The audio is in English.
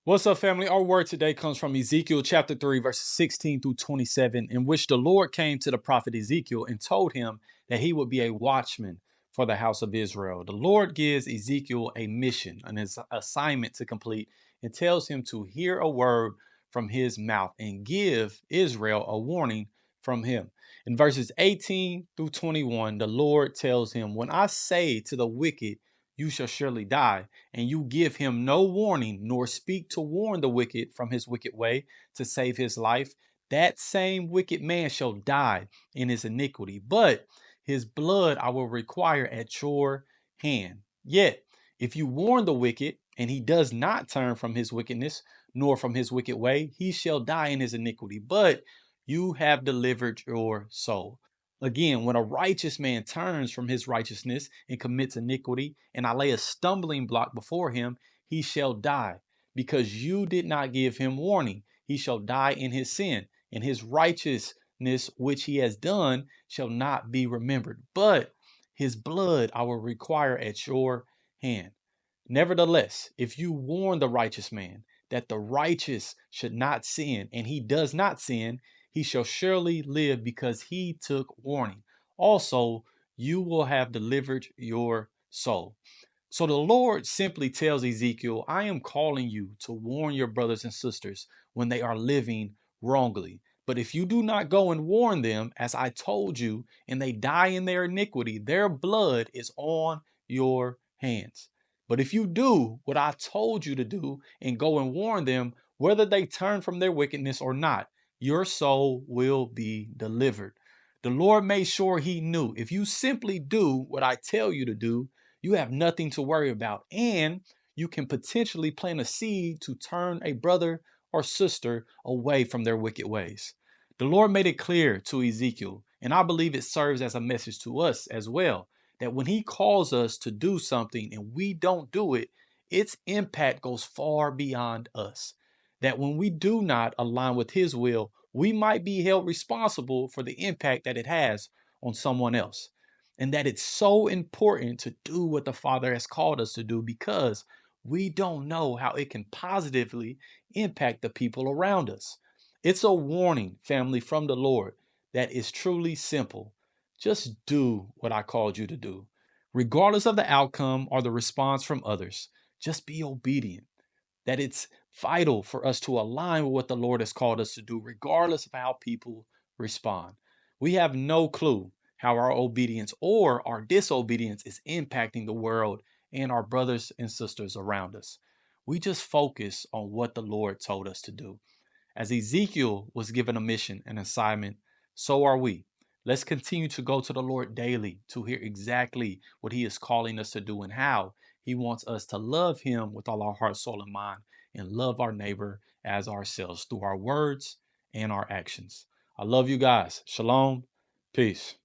What's up, family? Our word today comes from Ezekiel chapter 3, verses 16 through 27, in which the Lord came to the prophet Ezekiel and told him that he would be a watchman for the house of Israel. The Lord gives Ezekiel a mission, an assignment to complete, and tells him to hear a word from his mouth and give Israel a warning from him. In verses 18 through 21, the Lord tells him, "When I say to the wicked, you shall surely die, and you give him no warning, nor speak to warn the wicked from his wicked way to save his life, that same wicked man shall die in his iniquity, but his blood I will require at your hand. Yet, if you warn the wicked, and he does not turn from his wickedness, nor from his wicked way, he shall die in his iniquity, but you have delivered your soul." Again, when a righteous man turns from his righteousness and commits iniquity, and I lay a stumbling block before him, he shall die. Because you did not give him warning, he shall die in his sin, and his righteousness which he has done shall not be remembered. But his blood I will require at your hand. Nevertheless, if you warn the righteous man that the righteous should not sin, and he does not sin, he shall surely live because he took warning. Also, you will have delivered your soul. So the Lord simply tells Ezekiel, I am calling you to warn your brothers and sisters when they are living wrongly. But if you do not go and warn them, as I told you, and they die in their iniquity, their blood is on your hands. But if you do what I told you to do and go and warn them, whether they turn from their wickedness or not, your soul will be delivered. The Lord made sure he knew if you simply do what I tell you to do, you have nothing to worry about. And you can potentially plant a seed to turn a brother or sister away from their wicked ways. The Lord made it clear to Ezekiel, and I believe it serves as a message to us as well, that when he calls us to do something and we don't do it, its impact goes far beyond us. That when we do not align with his will, we might be held responsible for the impact that it has on someone else. And that it's so important to do what the Father has called us to do because we don't know how it can positively impact the people around us. It's a warning, family, from the Lord that is truly simple. Just do what I called you to do. Regardless of the outcome or the response from others, just be obedient. That it's vital for us to align with what the Lord has called us to do, regardless of how people respond. We have no clue how our obedience or our disobedience is impacting the world and our brothers and sisters around us. We just focus on what the Lord told us to do. As Ezekiel was given a mission, an assignment, so are we. Let's continue to go to the Lord daily to hear exactly what he is calling us to do and how he wants us to love him with all our heart, soul, and mind, and love our neighbor as ourselves through our words and our actions. I love you guys. Shalom. Peace.